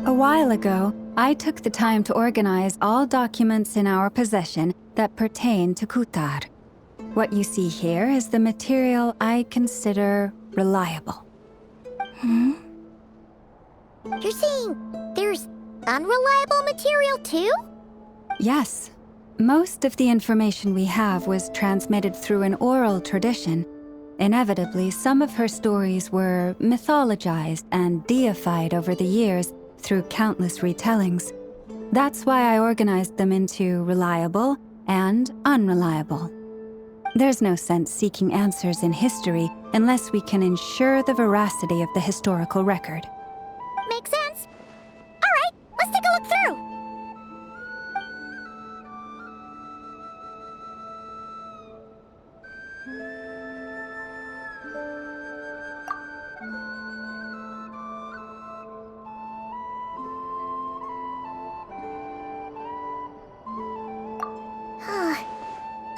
A while ago, I took the time to organize all documents in our possession that pertain to Kutar. What you see here is the material I consider reliable. You're saying there's unreliable material too? Yes. Most of the information we have was transmitted through an oral tradition. Inevitably, some of her stories were mythologized and deified over the years through countless retellings. That's why I organized them into reliable and unreliable. There's no sense seeking answers in history unless we can ensure the veracity of the historical record. Makes sense. All right, let's take a look through.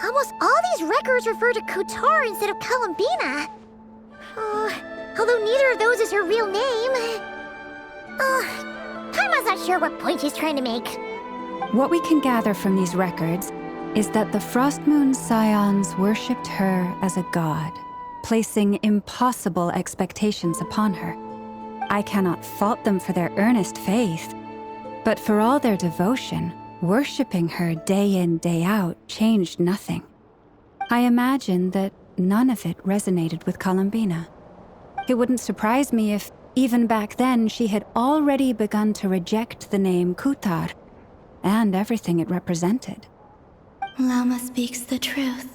Almost all these records refer to Kutar instead of Columbina. Although neither of those is her real name. Paimon's not sure what point she's trying to make. What we can gather from these records is that the Frost Moon Scions worshipped her as a god, placing impossible expectations upon her. I cannot fault them for their earnest faith, but for all their devotion, worshipping her day in, day out changed nothing. I imagine that none of it resonated with Columbina. It wouldn't surprise me if, even back then, she had already begun to reject the name Kutar and everything it represented. Lama speaks the truth.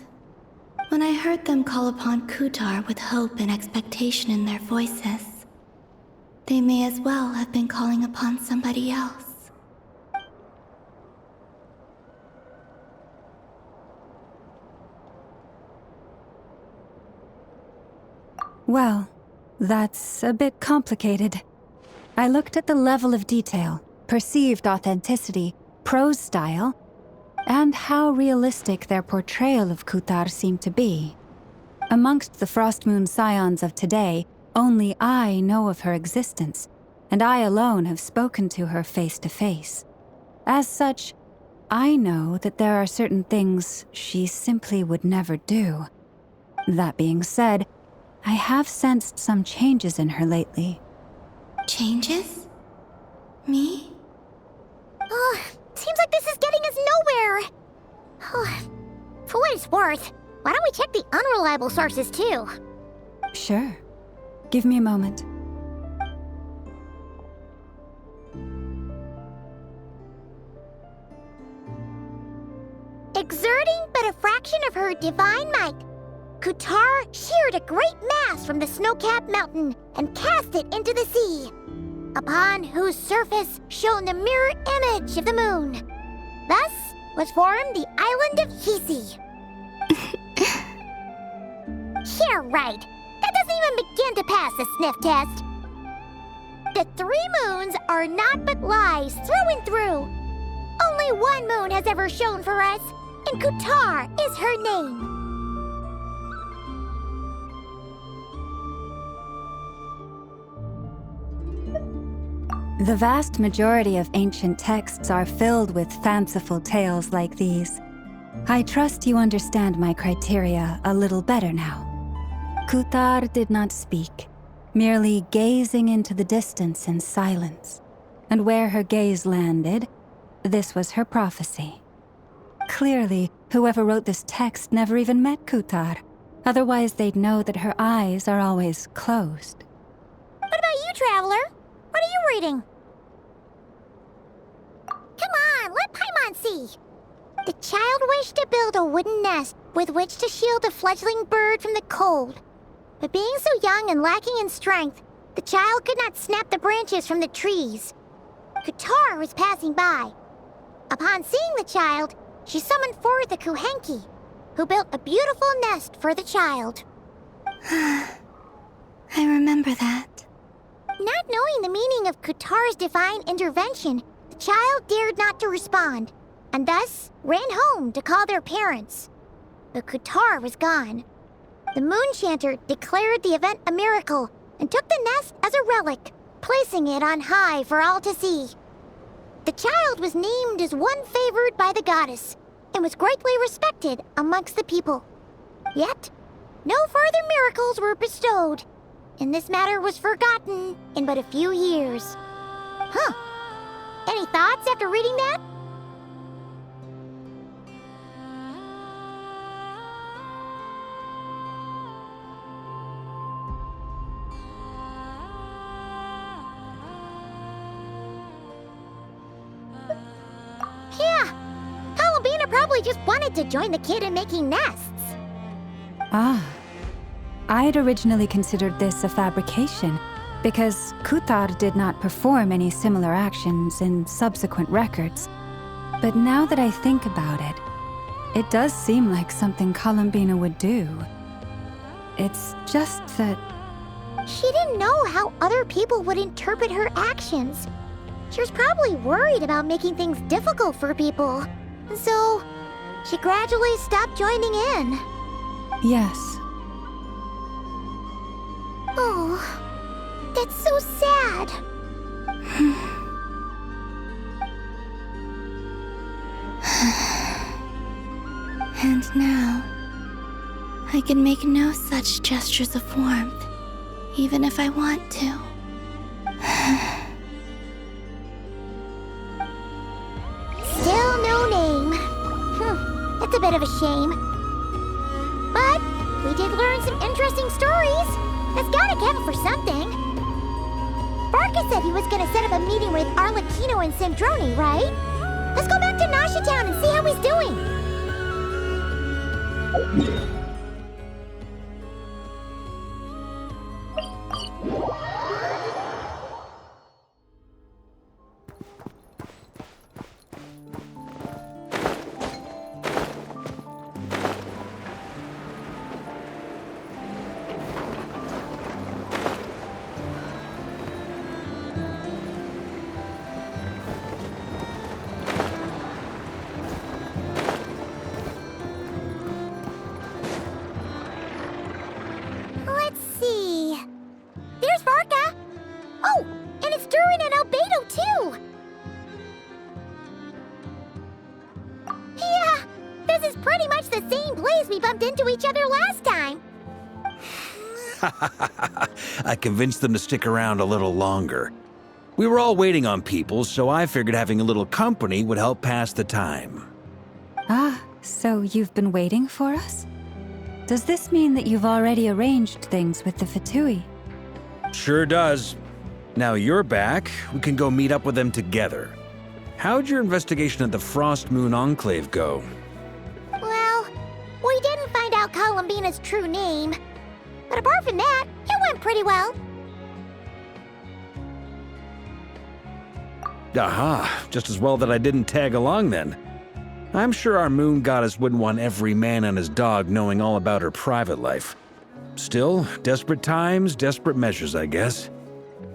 When I heard them call upon Kutar with hope and expectation in their voices, they may as well have been calling upon somebody else. Well, that's a bit complicated. I looked at the level of detail, perceived authenticity, prose style, and how realistic their portrayal of Kutar seemed to be. Amongst the Frostmoon Scions of today, only I know of her existence, and I alone have spoken to her face to face. As such, I know that there are certain things she simply would never do. That being said, I have sensed some changes in her lately. Changes? Me? Seems like this is getting us nowhere. For what it's worth, why don't we check the unreliable sources too? Sure. Give me a moment. Exerting but a fraction of her divine might, Kutar sheared a great mass from the snow-capped mountain and cast it into the sea, upon whose surface shone the mirror image of the moon. Thus was formed the island of Hisi. Yeah, right. That doesn't even begin to pass the sniff test. The 3 moons are naught but lies through and through. Only one moon has ever shone for us, and Kutar is her name. The vast majority of ancient texts are filled with fanciful tales like these. I trust you understand my criteria a little better now. Kutar did not speak, merely gazing into the distance in silence. And where her gaze landed, this was her prophecy. Clearly, whoever wrote this text never even met Kutar. Otherwise, they'd know that her eyes are always closed. What about you, Traveler? What are you reading? Come on, let Paimon see. The child wished to build a wooden nest with which to shield a fledgling bird from the cold. But being so young and lacking in strength, the child could not snap the branches from the trees. Kutar was passing by. Upon seeing the child, she summoned forth the Kuhenki, who built a beautiful nest for the child. I remember that. Not knowing the meaning of Kutar's divine intervention, the child dared not to respond, and thus ran home to call their parents. But Kutar was gone. The moon chanter declared the event a miracle and took the nest as a relic, placing it on high for all to see. The child was named as one favored by the goddess, and was greatly respected amongst the people. Yet, no further miracles were bestowed, and this matter was forgotten in but a few years. Huh. Any thoughts after reading that? Yeah. Columbina probably just wanted to join the kid in making nests. Ah. I'd originally considered this a fabrication, because Kuthar did not perform any similar actions in subsequent records. But now that I think about it, it does seem like something Columbina would do. It's just that... She didn't know how other people would interpret her actions. She was probably worried about making things difficult for people. So, she gradually stopped joining in. Yes. Oh, that's so sad. And now, I can make no such gestures of warmth, even if I want to. Still no name. That's a bit of a shame. But we did learn some interesting stories. That's gotta count for something. Barca said he was gonna set up a meeting with Arlecchino and Sandrone, right? Let's go back to Nasha Town and see how he's doing. Let's see. There's Varka. Oh, and it's Durin and Albedo too. Yeah, this is pretty much the same place we bumped into each other last time. I convinced them to stick around a little longer. We were all waiting on people, so I figured having a little company would help pass the time. Ah, so you've been waiting for us? Does this mean that you've already arranged things with the Fatui? Sure does. Now you're back, we can go meet up with them together. How'd your investigation at the Frost Moon Enclave go? Well, we didn't find out Columbina's true name. But apart from that, it went pretty well. Aha, just as well that I didn't tag along then. I'm sure our moon goddess wouldn't want every man and his dog knowing all about her private life. Still, desperate times, desperate measures, I guess.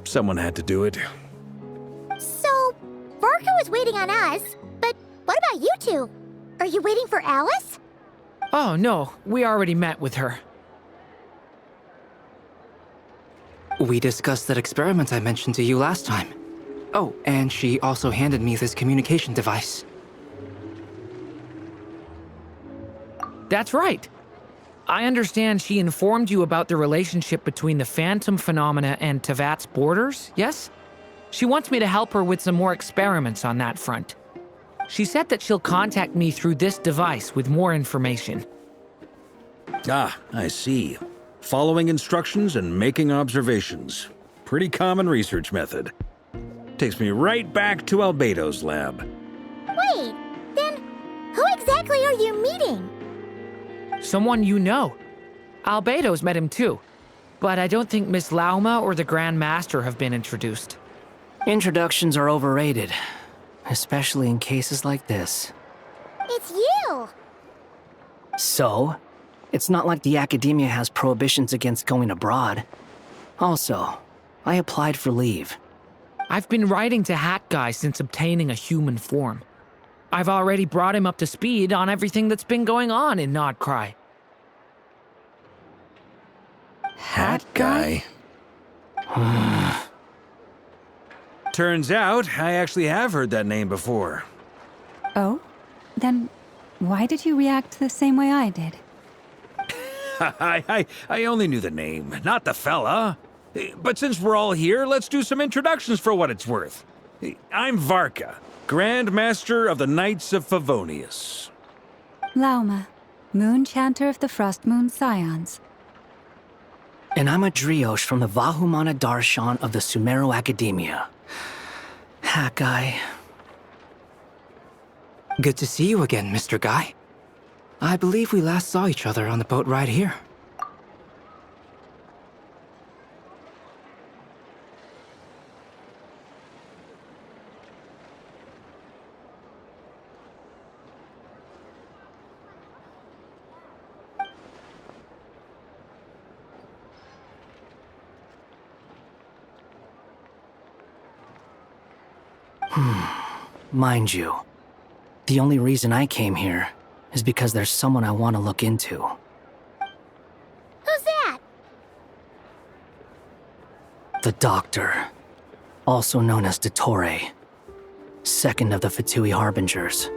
Someone had to do it. So, Varka was waiting on us, but what about you two? Are you waiting for Alice? Oh, no. We already met with her. We discussed that experiment I mentioned to you last time. Oh, and she also handed me this communication device. That's right. I understand she informed you about the relationship between the phantom phenomena and Tevat's borders, yes? She wants me to help her with some more experiments on that front. She said that she'll contact me through this device with more information. Ah, I see. Following instructions and making observations. Pretty common research method. Takes me right back to Albedo's lab. Wait, then who exactly are you meeting? Someone you know. Albedo's met him too. But I don't think Miss Lauma or the Grand Master have been introduced. Introductions are overrated, especially in cases like this. It's you! So, it's not like the academia has prohibitions against going abroad. Also, I applied for leave. I've been writing to Hat Guy since obtaining a human form. I've already brought him up to speed on everything that's been going on in Nodcry. Hat guy? Turns out, I actually have heard that name before. Oh? Then why did you react the same way I did? I only knew the name, not the fella. But since we're all here, let's do some introductions for what it's worth. I'm Varka, Grand Master of the Knights of Favonius. Lauma, Moon Chanter of the Frost Moon Scions. And I'm a Driosh from the Vahumana Darshan of the Sumeru Academia. Hat guy. Good to see you again, Mr. Guy. I believe we last saw each other on the boat ride here. Mind you, the only reason I came here is because there's someone I want to look into. Who's that? The Doctor, also known as Dottore, second of the Fatui Harbingers.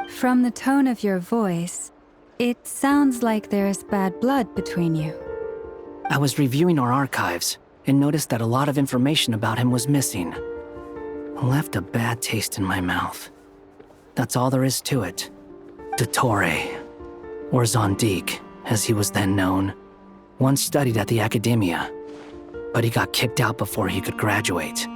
From the tone of your voice, it sounds like there's bad blood between you. I was reviewing our archives and noticed that a lot of information about him was missing. Left a bad taste in my mouth. That's all there is to it. Dottore, or Zondik, as he was then known, once studied at the Academia, but he got kicked out before he could graduate.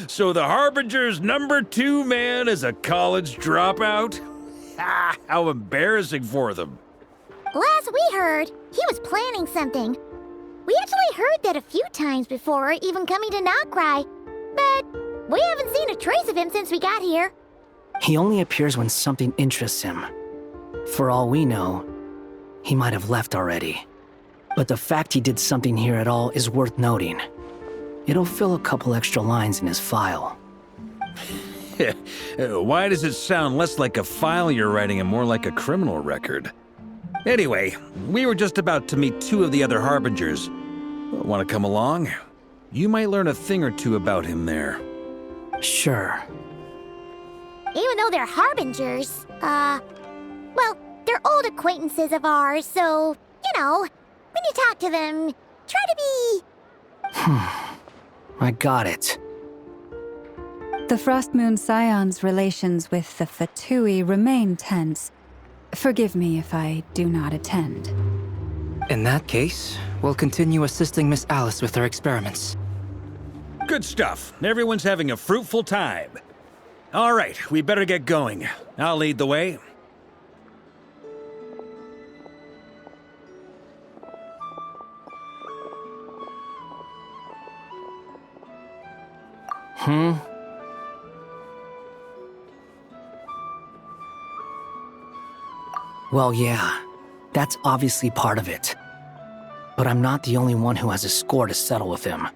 So the Harbinger's #2 man is a college dropout? How embarrassing for them. Last we heard, he was planning something. We actually heard that a few times before, even coming to Nokrai, but we haven't seen a trace of him since we got here. He only appears when something interests him. For all we know, he might have left already. But the fact he did something here at all is worth noting. It'll fill a couple extra lines in his file. Why does it sound less like a file you're writing and more like a criminal record? Anyway, we were just about to meet 2 of the other Harbingers. Want to come along? You might learn a thing or two about him there. Sure. Even though they're Harbingers, well, they're old acquaintances of ours, so, you know, when you talk to them, try to be... I got it. The Frost Moon Scions' relations with the Fatui remain tense. Forgive me if I do not attend. In that case, we'll continue assisting Miss Alice with her experiments. Good stuff. Everyone's having a fruitful time. All right, we better get going. I'll lead the way. Well, yeah, that's obviously part of it. But I'm not the only one who has a score to settle with him.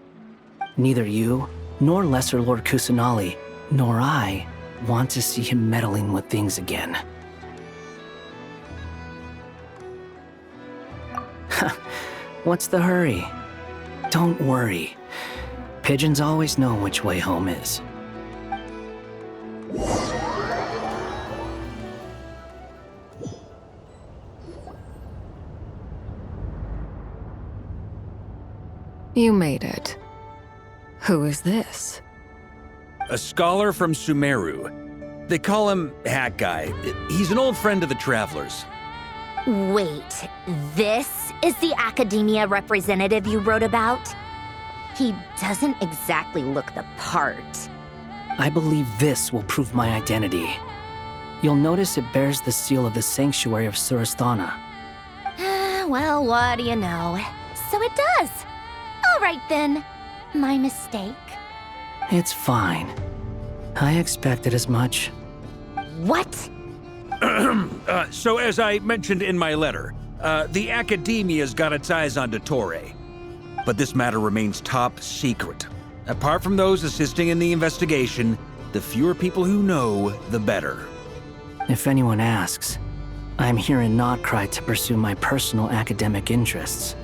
Neither you, nor Lesser Lord Kusanali, nor I want to see him meddling with things again. What's the hurry? Don't worry. Pigeons always know which way home is. You made it. Who is this? A scholar from Sumeru. They call him Hat Guy. He's an old friend of the Travelers. Wait, this is the Academia representative you wrote about? He doesn't exactly look the part. I believe this will prove my identity. You'll notice it bears the seal of the Sanctuary of Surasthana. Well, what do you know? So it does. All right then. My mistake. It's fine. I expected as much. What? So as I mentioned in my letter, the Academia's got its eyes on Dottore. But this matter remains top secret. Apart from those assisting in the investigation, the fewer people who know, the better. If anyone asks, I'm here in Nodcry to pursue my personal academic interests.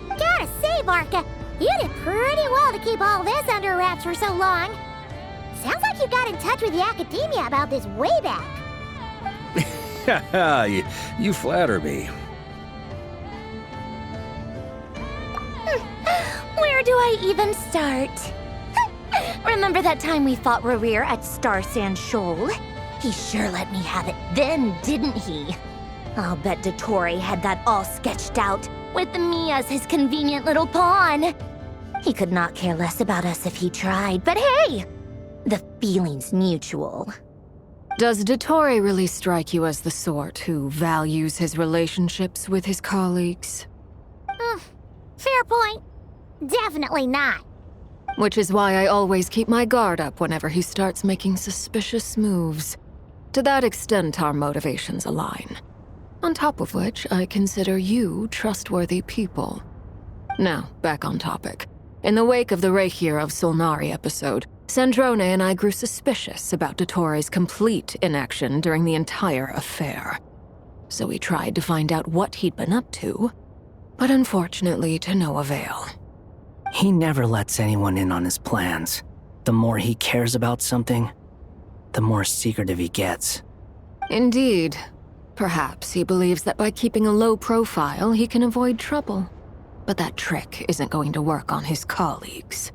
Gotta say, Barca, you did pretty well to keep all this under wraps for so long. Sounds like you got in touch with the Academia about this way back. Haha, you flatter me. Where do I even start? Remember that time we fought Rerir at Star Sand Shoal? He sure let me have it then, didn't he? I'll bet Dottore had that all sketched out, with me as his convenient little pawn. He could not care less about us if he tried, but hey! The feeling's mutual. Does Dottore really strike you as the sort who values his relationships with his colleagues? Fair point. Definitely not. Which is why I always keep my guard up whenever he starts making suspicious moves. To that extent, our motivations align. On top of which, I consider you trustworthy people. Now, back on topic. In the wake of the Reikir of Solnari episode, Sandrone and I grew suspicious about Dottore's complete inaction during the entire affair. So we tried to find out what he'd been up to, but unfortunately to no avail. He never lets anyone in on his plans. The more he cares about something, the more secretive he gets. Indeed. Perhaps he believes that by keeping a low profile, he can avoid trouble. But that trick isn't going to work on his colleagues.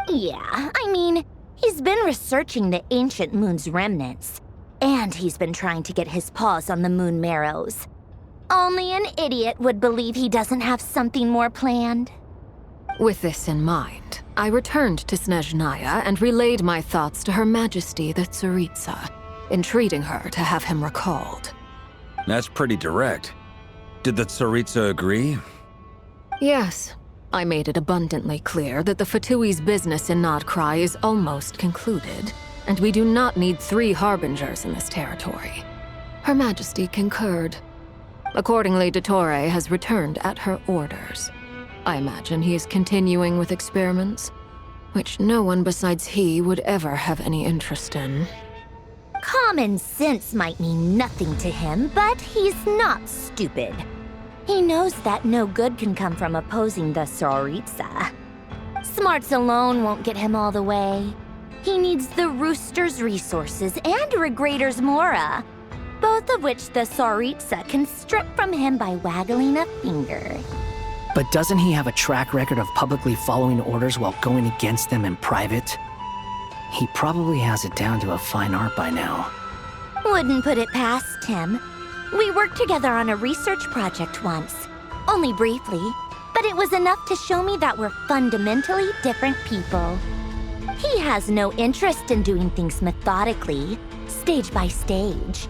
Yeah, I mean, he's been researching the ancient moon's remnants. And he's been trying to get his paws on the moon marrows. Only an idiot would believe he doesn't have something more planned. With this in mind, I returned to Snezhnaya and relayed my thoughts to Her Majesty the Tsaritsa, entreating her to have him recalled. That's pretty direct. Did the Tsaritsa agree? Yes. I made it abundantly clear that the Fatui's business in Nodcry is almost concluded, and we do not need 3 harbingers in this territory. Her Majesty concurred. Accordingly, Dottore has returned at her orders. I imagine he is continuing with experiments, which no one besides he would ever have any interest in. Common sense might mean nothing to him, but he's not stupid. He knows that no good can come from opposing the Tsaritsa. Smarts alone won't get him all the way. He needs the Rooster's resources and Regrator's Mora, both of which the Tsaritsa can strip from him by waggling a finger. But doesn't he have a track record of publicly following orders while going against them in private? He probably has it down to a fine art by now. Wouldn't put it past him. We worked together on a research project once. Only briefly, but it was enough to show me that we're fundamentally different people. He has no interest in doing things methodically, stage by stage.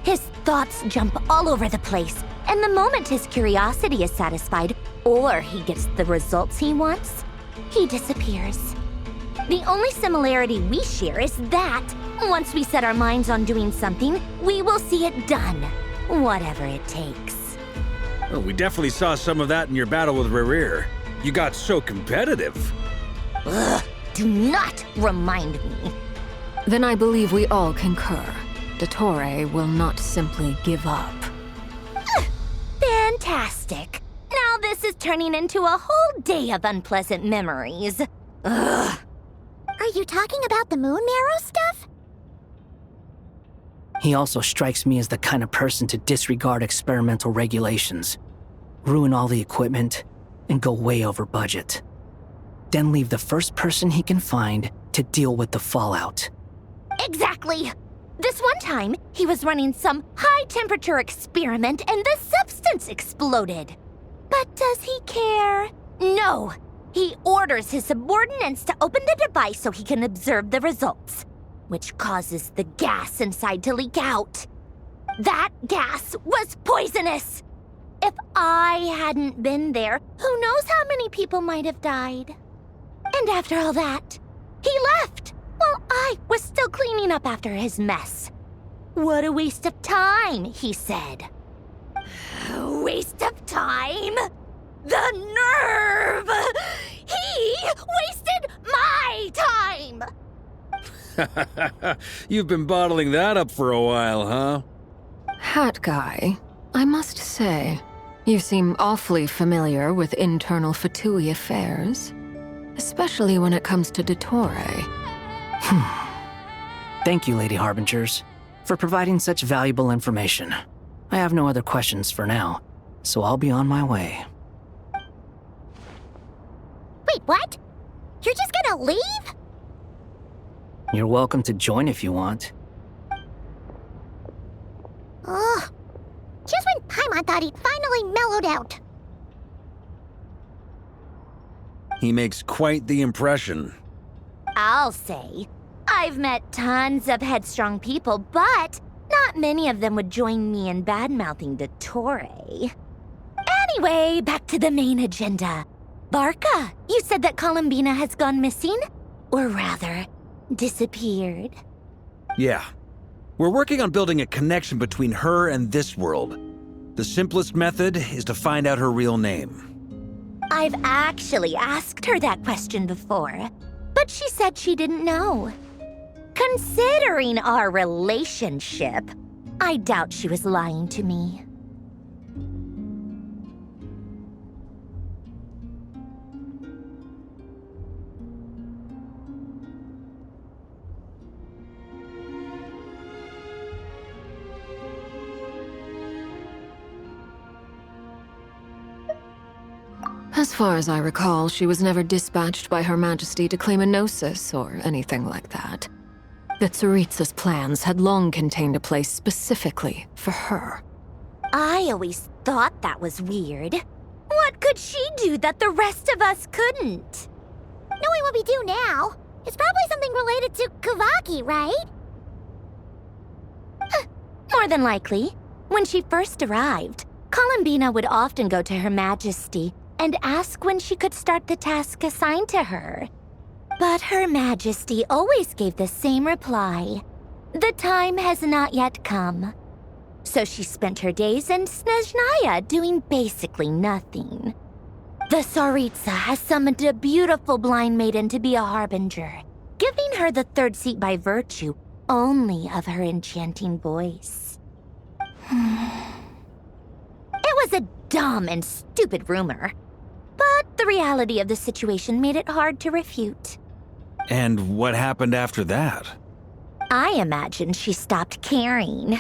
His thoughts jump all over the place, and the moment his curiosity is satisfied, or he gets the results he wants, he disappears. The only similarity we share is that, once we set our minds on doing something, we will see it done, whatever it takes. Well, we definitely saw some of that in your battle with Rerir. You got so competitive. Ugh, do not remind me. Then I believe we all concur. Dottore will not simply give up. Fantastic. Now this is turning into a whole day of unpleasant memories. Ugh. Are you talking about the moon marrow stuff? He also strikes me as the kind of person to disregard experimental regulations, ruin all the equipment, and go way over budget. Then leave the first person he can find to deal with the fallout. Exactly. This one time, he was running some high-temperature experiment and the substance exploded. But does he care? No. He orders his subordinates to open the device so he can observe the results, which causes the gas inside to leak out. That gas was poisonous! If I hadn't been there, who knows how many people might have died. And after all that, he left while I was still cleaning up after his mess. What a waste of time, he said. A waste of time? The nerve! He wasted my time! You've been bottling that up for a while, huh? Hat guy, I must say, you seem awfully familiar with internal Fatui affairs. Especially when it comes to Dottore. Thank you, Lady Harbingers, for providing such valuable information. I have no other questions for now, so I'll be on my way. Wait, what? You're just gonna leave? You're welcome to join if you want. Ugh. Just when Paimon thought he'd finally mellowed out. He makes quite the impression. I'll say. I've met tons of headstrong people, but not many of them would join me in bad-mouthing Dottore. Anyway, back to the main agenda. Barca, you said that Columbina has gone missing? Or rather, disappeared. Yeah. We're working on building a connection between her and this world. The simplest method is to find out her real name. I've actually asked her that question before, but she said she didn't know. Considering our relationship, I doubt she was lying to me. As far as I recall, she was never dispatched by Her Majesty to claim a gnosis or anything like that. The Tsaritsa's plans had long contained a place specifically for her. I always thought that was weird. What could she do that the rest of us couldn't? Knowing what we do now, it's probably something related to Kavaki, right? More than likely. When she first arrived, Columbina would often go to Her Majesty and ask when she could start the task assigned to her. But Her Majesty always gave the same reply. The time has not yet come. So she spent her days in Snezhnaya doing basically nothing. The Tsaritsa has summoned a beautiful blind maiden to be a harbinger, giving her the third seat by virtue only of her enchanting voice. It was a dumb and stupid rumor, but the reality of the situation made it hard to refute. And what happened after that? I imagine she stopped caring.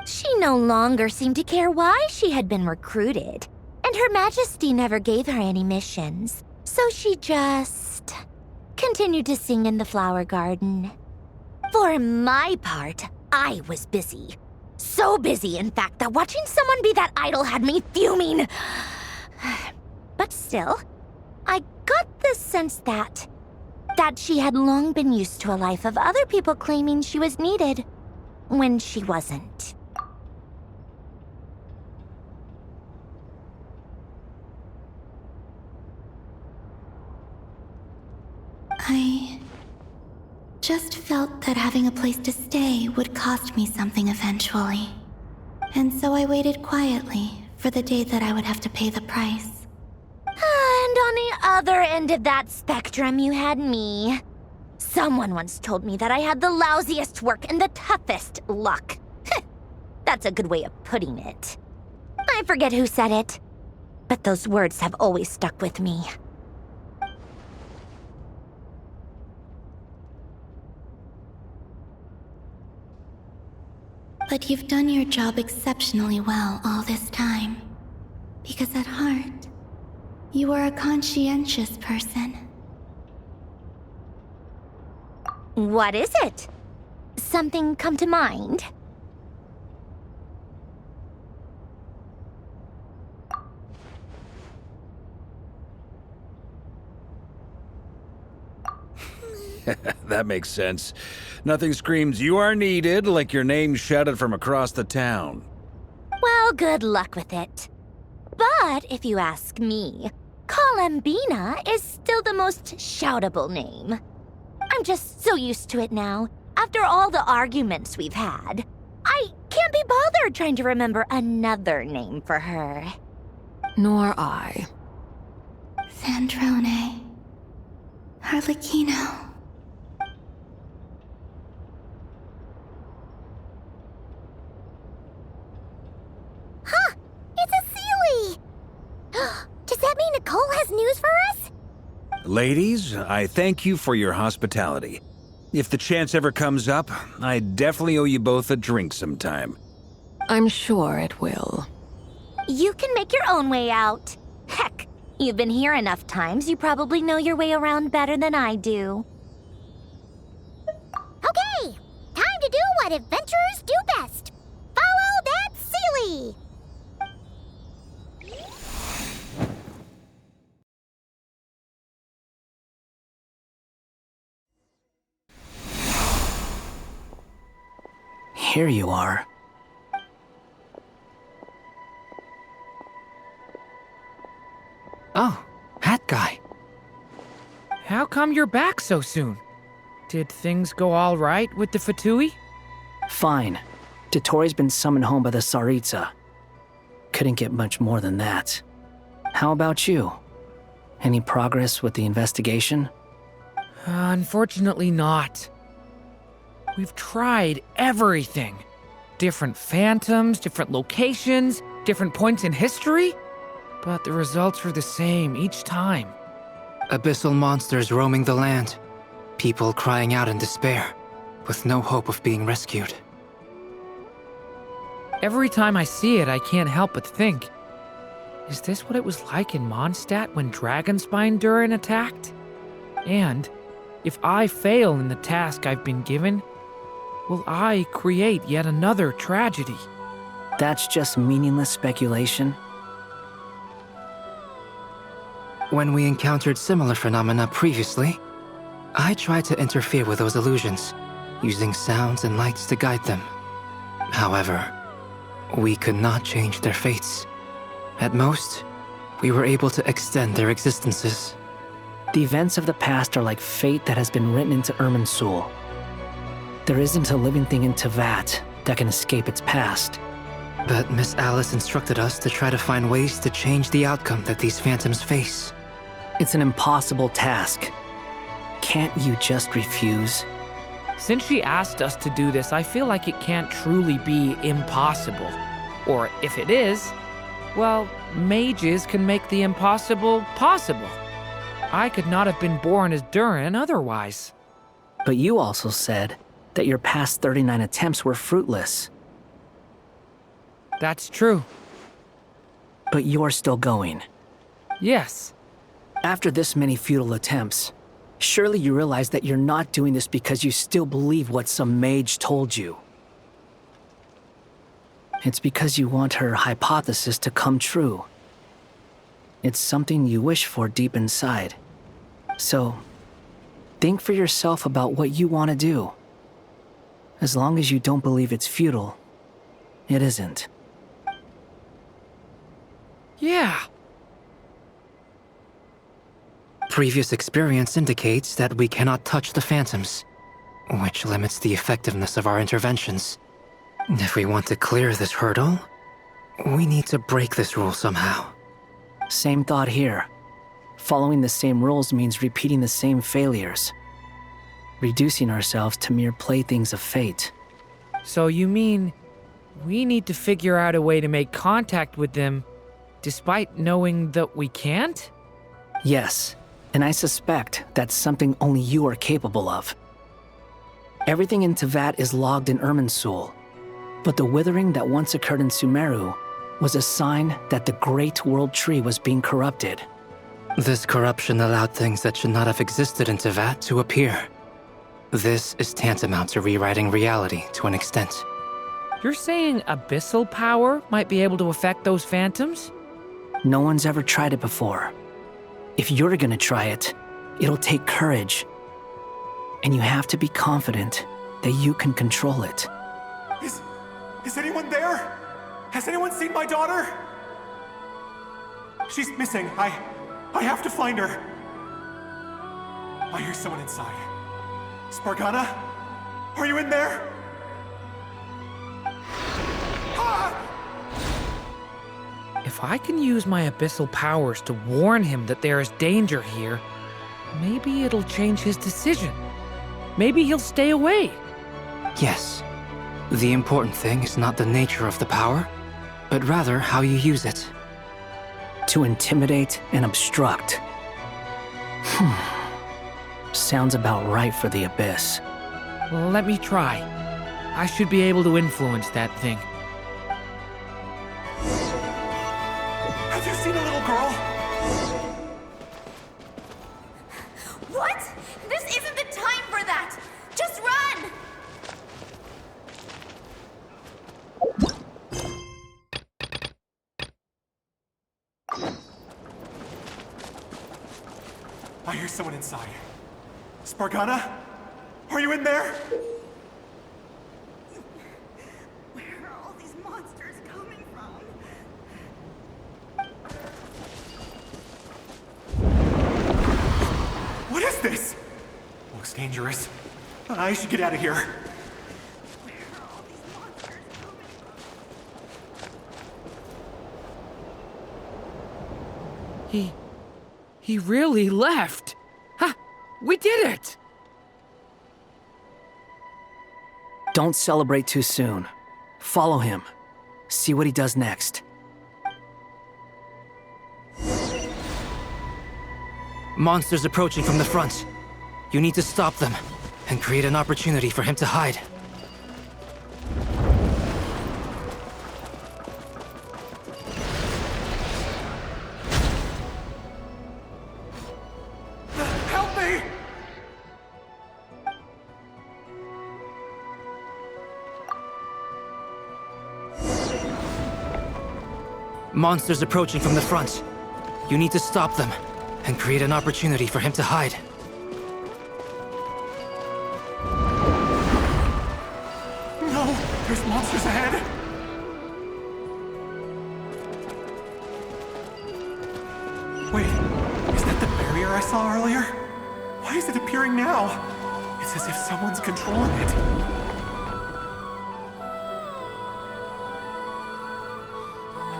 She no longer seemed to care why she had been recruited, and Her Majesty never gave her any missions, so she just continued to sing in the flower garden. For my part, I was busy. So busy, in fact, that watching someone be that idol had me fuming. But still, I got the sense that she had long been used to a life of other people claiming she was needed when she wasn't. I just felt that having a place to stay would cost me something eventually. And so I waited quietly for the day that I would have to pay the price. And on the other end of that spectrum, you had me. Someone once told me that I had the lousiest work and the toughest luck. That's a good way of putting it. I forget who said it, but those words have always stuck with me. But you've done your job exceptionally well all this time. Because at heart, you are a conscientious person. What is it? Something come to mind? That makes sense. Nothing screams you are needed like your name shouted from across the town. Well, good luck with it. But if you ask me, Columbina is still the most shoutable name. I'm just so used to it now After all the arguments we've had, I can't be bothered trying to remember another name for her. Nor I. Sandrone. Harlequino. Huh! It's a Sealy! Does that mean Nicole has news for us? Ladies, I thank you for your hospitality. If the chance ever comes up, I definitely owe you both a drink sometime. I'm sure it will. You can make your own way out. Heck, you've been here enough times, you probably know your way around better than I do. Okay! Time to do what adventurers do best! Follow that Sealy! Here you are. Oh, Hat Guy. How come you're back so soon? Did things go all right with the Fatui? Fine. Dotori's been summoned home by the Tsaritsa. Couldn't get much more than that. How about you? Any progress with the investigation? Unfortunately not. We've tried everything. Different phantoms, different locations, different points in history. But the results were the same each time. Abyssal monsters roaming the land. People crying out in despair, with no hope of being rescued. Every time I see it, I can't help but think, is this what it was like in Mondstadt when Dragonspine Durin attacked? And if I fail in the task I've been given, will I create yet another tragedy? That's just meaningless speculation. When we encountered similar phenomena previously, I tried to interfere with those illusions, using sounds and lights to guide them. However, we could not change their fates. At most, we were able to extend their existences. The events of the past are like fate that has been written into Irminsul. There isn't a living thing in Teyvat that can escape its past. But Miss Alice instructed us to try to find ways to change the outcome that these phantoms face. It's an impossible task. Can't you just refuse? Since she asked us to do this, I feel like it can't truly be impossible. Or if it is, well, mages can make the impossible possible. I could not have been born as Durin otherwise. But you also said that your past 39 attempts were fruitless. That's true. But you're still going. Yes. After this many futile attempts, surely you realize that you're not doing this because you still believe what some mage told you. It's because you want her hypothesis to come true. It's something you wish for deep inside. So, think for yourself about what you want to do. As long as you don't believe it's futile, it isn't. Yeah. Previous experience indicates that we cannot touch the phantoms, which limits the effectiveness of our interventions. If we want to clear this hurdle, we need to break this rule somehow. Same thought here. Following the same rules means repeating the same failures. Reducing ourselves to mere playthings of fate. So you mean we need to figure out a way to make contact with them despite knowing that we can't? Yes, and I suspect that's something only you are capable of. Everything in Teyvat is logged in Irminsul, but the withering that once occurred in Sumeru was a sign that the Great World Tree was being corrupted. This corruption allowed things that should not have existed in Teyvat to appear. This is tantamount to rewriting reality to an extent. You're saying abyssal power might be able to affect those phantoms? No one's ever tried it before. If you're gonna try it, it'll take courage. And you have to be confident that you can control it. Is anyone there? Has anyone seen my daughter? She's missing. I have to find her. I hear someone inside. Spargana? Are you in there? Ah! If I can use my abyssal powers to warn him that there is danger here, maybe it'll change his decision. Maybe he'll stay away. Yes. The important thing is not the nature of the power, but rather how you use it. To intimidate and obstruct. Sounds about right for the Abyss. Well, let me try. I should be able to influence that thing. Have you seen a little girl? What? This isn't the time for that! Just run! I hear someone inside. Spargana? Are you in there? Where are all these monsters coming from? What is this? Looks dangerous. I should get out of here. Where are all these monsters coming from? He really left. Ha! We did it! Don't celebrate too soon. Follow him. See what he does next. Monsters approaching from the front. You need to stop them and create an opportunity for him to hide. Help me! Monsters approaching from the front. You need to stop them and create an opportunity for him to hide. No! There's monsters ahead! Wait, is that the barrier I saw earlier? Why is it appearing now? It's as if someone's controlling it.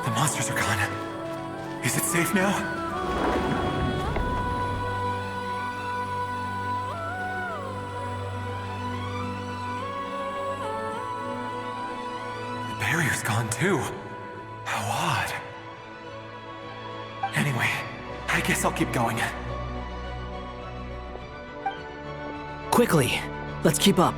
The monsters are gone. Is it safe now? The barrier's gone too. How odd. Anyway, I guess I'll keep going. Quickly, let's keep up.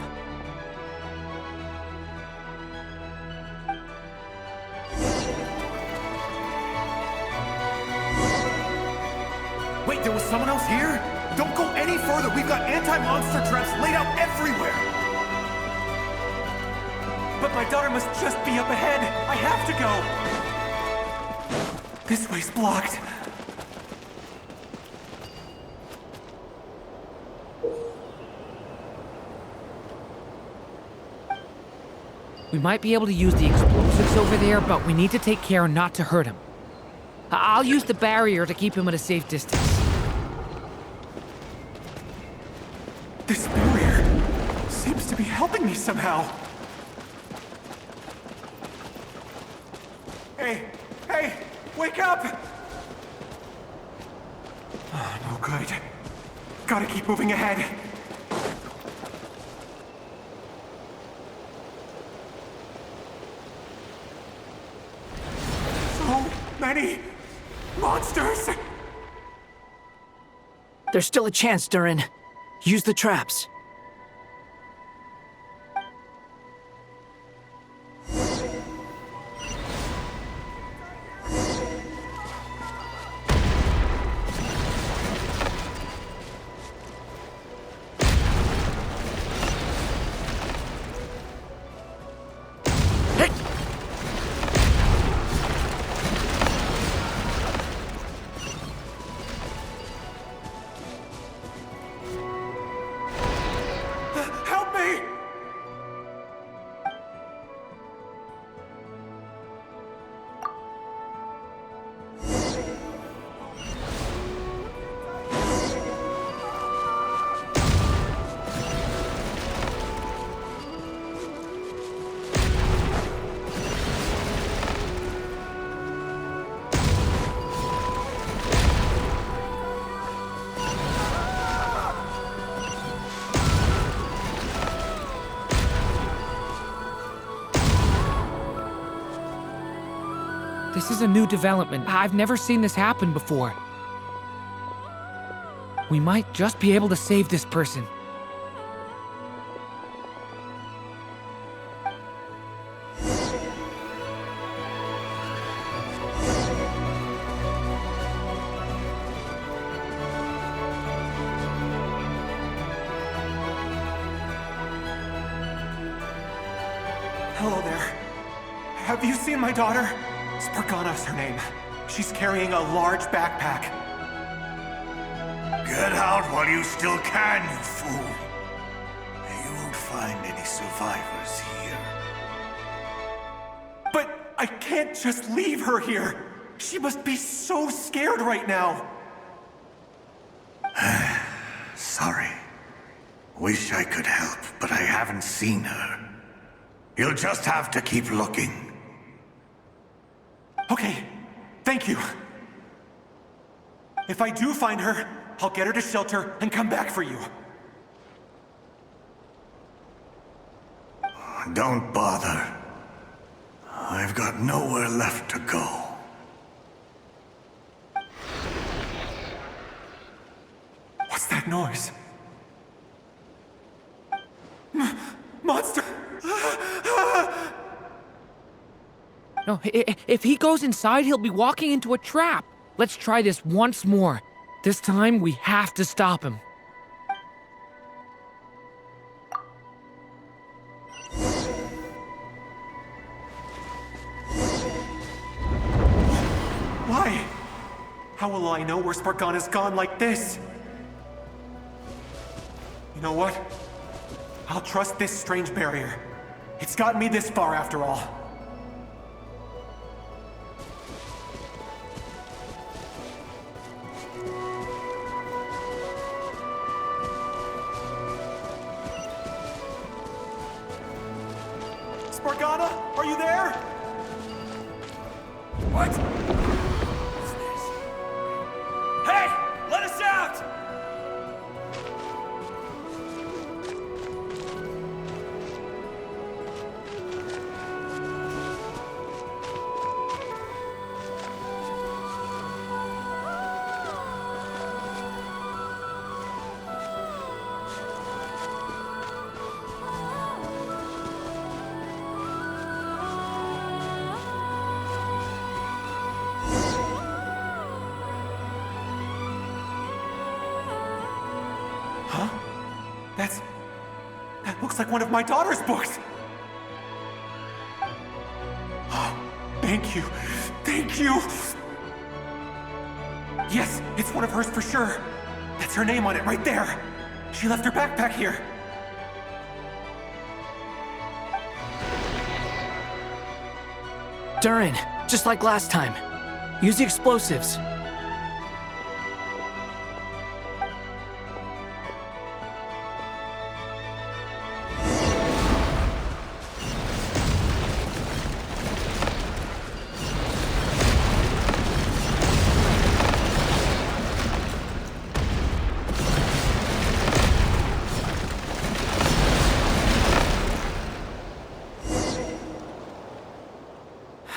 Wait, there was someone else here? Don't go any further. We've got anti-monster traps laid out everywhere. But my daughter must just be up ahead. I have to go. This way's blocked. We might be able to use the explosives over there, but we need to take care not to hurt him. I'll use the barrier to keep him at a safe distance. This barrier seems to be helping me somehow. Hey, wake up! Oh, no good. Gotta keep moving ahead. So many monsters! There's still a chance, Durin. Use the traps. This is a new development. I've never seen this happen before. We might just be able to save this person. Hello there. Have you seen my daughter? Spargana's her name. She's carrying a large backpack. Get out while you still can, you fool. You won't find any survivors here. But I can't just leave her here. She must be so scared right now. Sorry. Wish I could help, but I haven't seen her. You'll just have to keep looking. Okay, thank you. If I do find her, I'll get her to shelter and come back for you. Don't bother. I've got nowhere left to go. What's that noise? Monster! No, if he goes inside, he'll be walking into a trap. Let's try this once more. This time, we have to stop him. Why? How will I know where Spargana's gone like this? You know what? I'll trust this strange barrier. It's gotten me this far after all. Spargana, are you there? What? What's this? Hey! Let us out! Huh? That looks like one of my daughter's books! Thank you. Thank you! Yes, it's one of hers for sure. That's her name on it right there. She left her backpack here. Durin, just like last time. Use the explosives.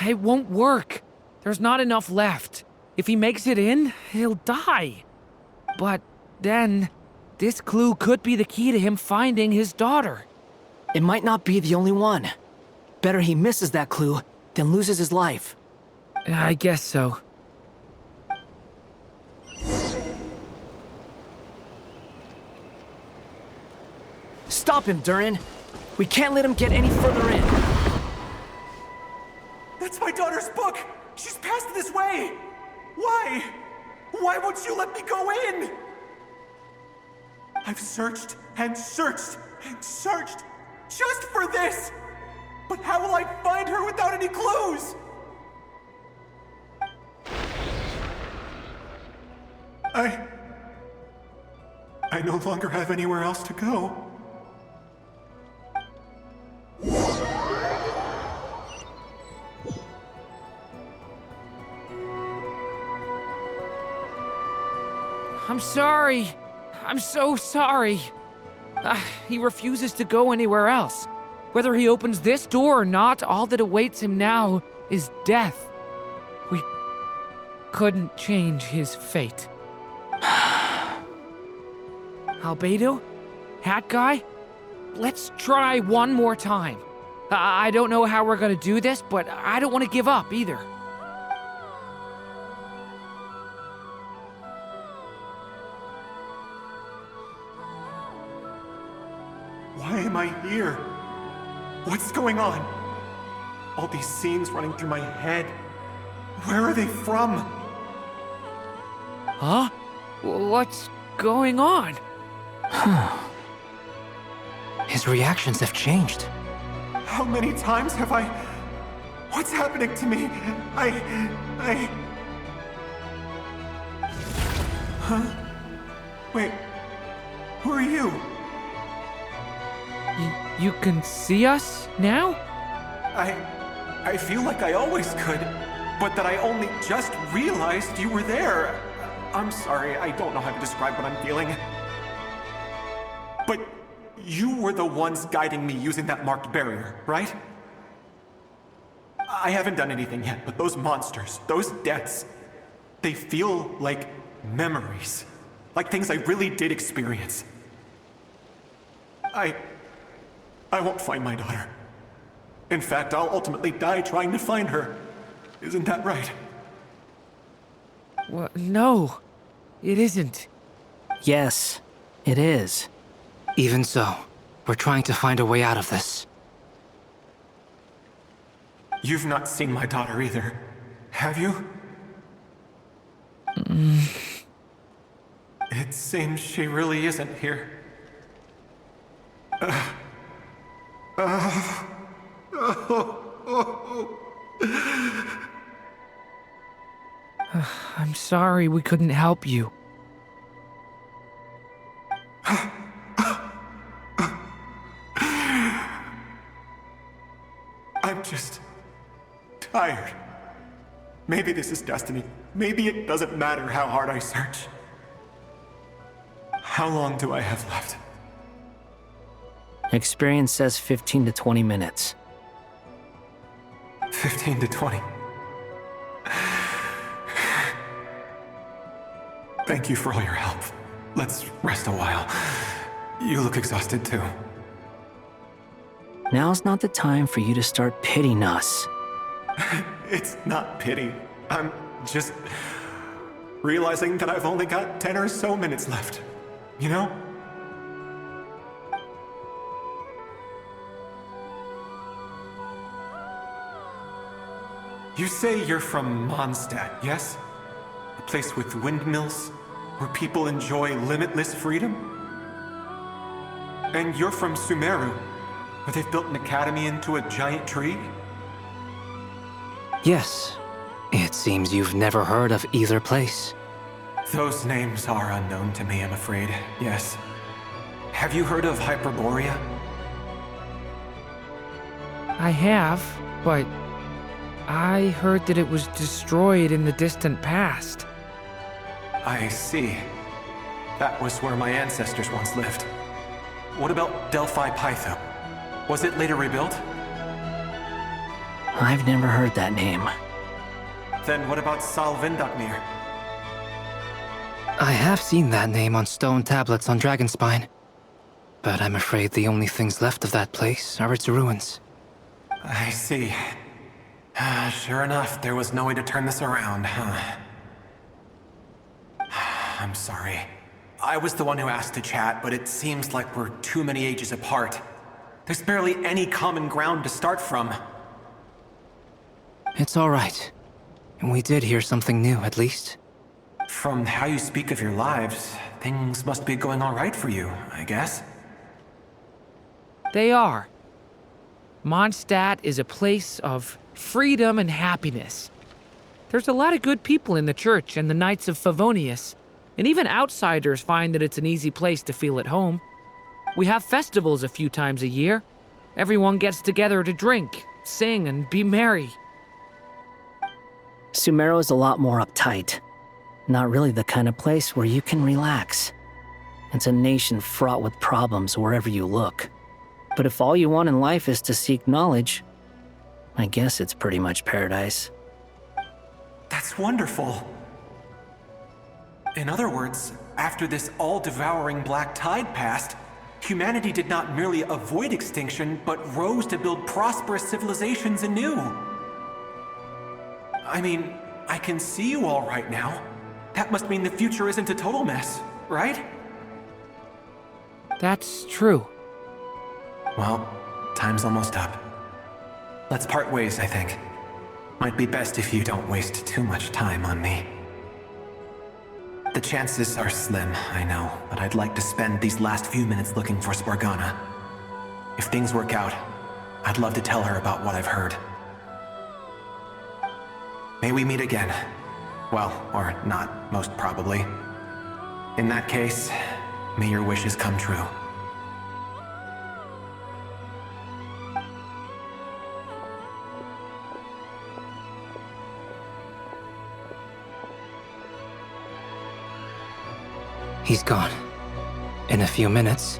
It won't work. There's not enough left. If he makes it in, he'll die. But then, this clue could be the key to him finding his daughter. It might not be the only one. Better he misses that clue than loses his life. I guess so. Stop him, Durin. We can't let him get any further in. That's my daughter's book! She's passed this way! Why? Why won't you let me go in? I've searched and searched and searched just for this! But how will I find her without any clues? I no longer have anywhere else to go. I'm sorry. I'm so sorry. He refuses to go anywhere else. Whether he opens this door or not, all that awaits him now is death. couldn't change his fate. Albedo? Hat Guy? Let's try one more time. I don't know how we're gonna do this, but I don't want to give up either. Why am I here? What's going on? All these scenes running through my head. Where are they from? Huh? What's going on? His reactions have changed. How many times have I... What's happening to me? Huh? Wait. Who are you? You can see us now? I feel like I always could, but that I only just realized you were there. I'm sorry, I don't know how to describe what I'm feeling. But you were the ones guiding me using that marked barrier, right? I haven't done anything yet, but those monsters, those deaths, they feel like memories. Like things I really did experience. I won't find my daughter. In fact, I'll ultimately die trying to find her. Isn't that right? Well, no, it isn't. Yes, it is. Even so, we're trying to find a way out of this. You've not seen my daughter either, have you? It seems she really isn't here. I'm sorry we couldn't help you. I'm just tired. Maybe this is destiny. Maybe it doesn't matter how hard I search. How long do I have left? Experience says 15 to 20 minutes. 15 to 20. Thank you for all your help. Let's rest a while. You look exhausted too. Now's not the time for you to start pitying us. It's not pity. I'm just realizing that I've only got 10 or so minutes left. You know? You say you're from Mondstadt, yes? A place with windmills, where people enjoy limitless freedom? And you're from Sumeru, where they've built an academy into a giant tree? Yes. It seems you've never heard of either place. Those names are unknown to me, I'm afraid, yes. Have you heard of Hyperborea? I have, but I heard that it was destroyed in the distant past. I see. That was where my ancestors once lived. What about Delphi Pytho? Was it later rebuilt? I've never heard that name. Then what about Salvindaknir? I have seen that name on stone tablets on Dragonspine. But I'm afraid the only things left of that place are its ruins. I see. Sure enough, there was no way to turn this around, huh? I'm sorry. I was the one who asked to chat, but it seems like we're too many ages apart. There's barely any common ground to start from. It's all right. We did hear something new, at least. From how you speak of your lives, things must be going all right for you, I guess. They are. Mondstadt is a place of freedom and happiness. There's a lot of good people in the church and the Knights of Favonius, and even outsiders find that it's an easy place to feel at home. We have festivals a few times a year. Everyone gets together to drink, sing, and be merry. Sumeru is a lot more uptight. Not really the kind of place where you can relax. It's a nation fraught with problems wherever you look. But if all you want in life is to seek knowledge, I guess it's pretty much paradise. That's wonderful. In other words, after this all-devouring black tide passed, humanity did not merely avoid extinction, but rose to build prosperous civilizations anew. I mean, I can see you all right now. That must mean the future isn't a total mess, right? That's true. Well, time's almost up. Let's part ways, I think. Might be best if you don't waste too much time on me. The chances are slim, I know, but I'd like to spend these last few minutes looking for Spargana. If things work out, I'd love to tell her about what I've heard. May we meet again. Well, or not, most probably. In that case, may your wishes come true. He's gone. In a few minutes,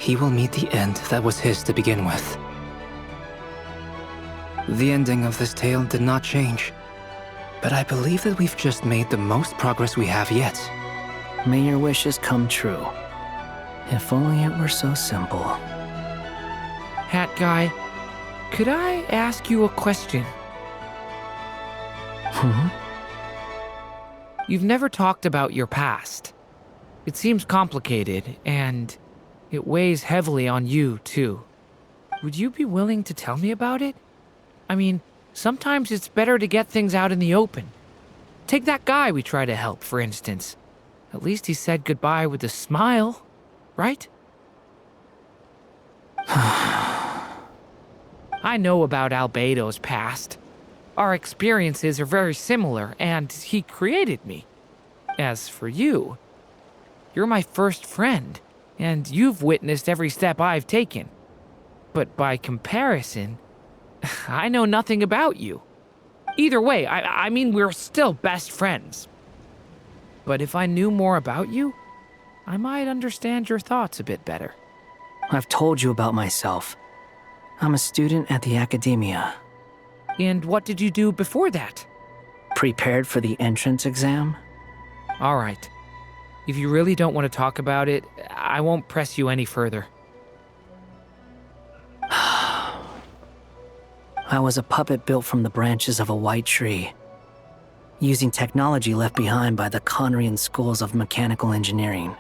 he will meet the end that was his to begin with. The ending of this tale did not change, but I believe that we've just made the most progress we have yet. May your wishes come true. If only it were so simple. Hat guy, could I ask you a question? You've never talked about your past. It seems complicated, and it weighs heavily on you, too. Would you be willing to tell me about it? I mean, sometimes it's better to get things out in the open. Take that guy we try to help, for instance. At least he said goodbye with a smile, right? I know about Albedo's past. Our experiences are very similar, and he created me. As for you, you're my first friend, and you've witnessed every step I've taken. But by comparison, I know nothing about you. Either way, I mean, we're still best friends. But if I knew more about you, I might understand your thoughts a bit better. I've told you about myself. I'm a student at the academia. And what did you do before that? Prepared for the entrance exam? All right. If you really don't want to talk about it, I won't press you any further. I was a puppet built from the branches of a white tree, using technology left behind by the Conrian schools of mechanical engineering.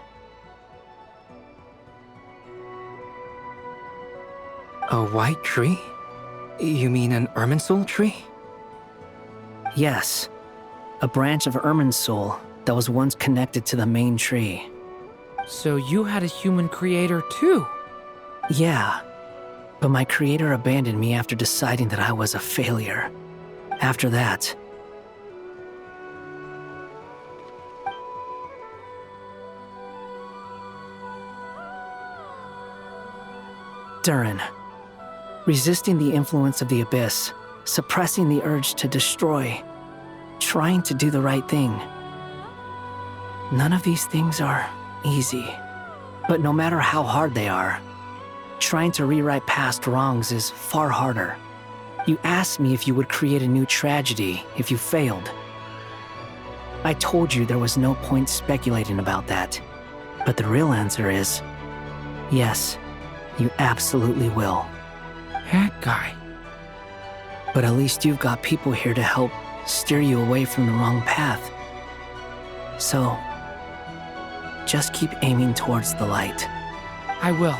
A white tree? You mean an Irminsul tree? Yes, a branch of Irminsul that was once connected to the main tree. So you had a human creator too? Yeah, but my creator abandoned me after deciding that I was a failure. After that, Durin, resisting the influence of the Abyss, suppressing the urge to destroy, trying to do the right thing. None of these things are easy, but no matter how hard they are, trying to rewrite past wrongs is far harder. You asked me if you would create a new tragedy if you failed. I told you there was no point speculating about that, but the real answer is, yes, you absolutely will. That guy. But at least you've got people here to help steer you away from the wrong path. So, just keep aiming towards the light. I will.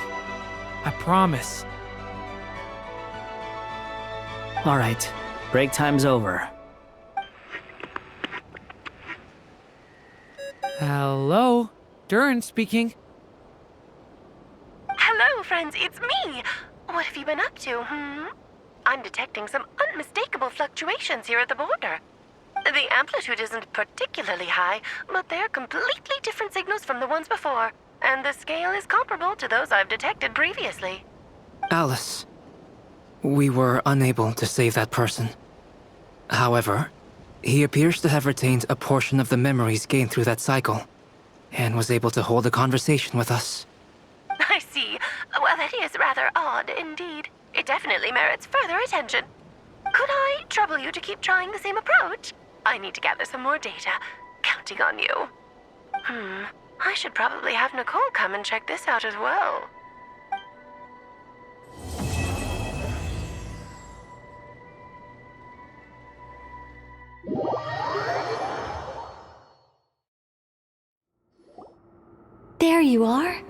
I promise. All right, break time's over. Hello? Durin speaking. Hello, friends, it's me. What have you been up to, I'm detecting some unmistakable fluctuations here at the border. The amplitude isn't particularly high, but they're completely different signals from the ones before, and the scale is comparable to those I've detected previously. Alice, we were unable to save that person. However, he appears to have retained a portion of the memories gained through that cycle, and was able to hold a conversation with us. I see. Well, that is rather odd indeed. It definitely merits further attention. Could I trouble you to keep trying the same approach? I need to gather some more data. Counting on you. I should probably have Nicole come and check this out as well. There you are.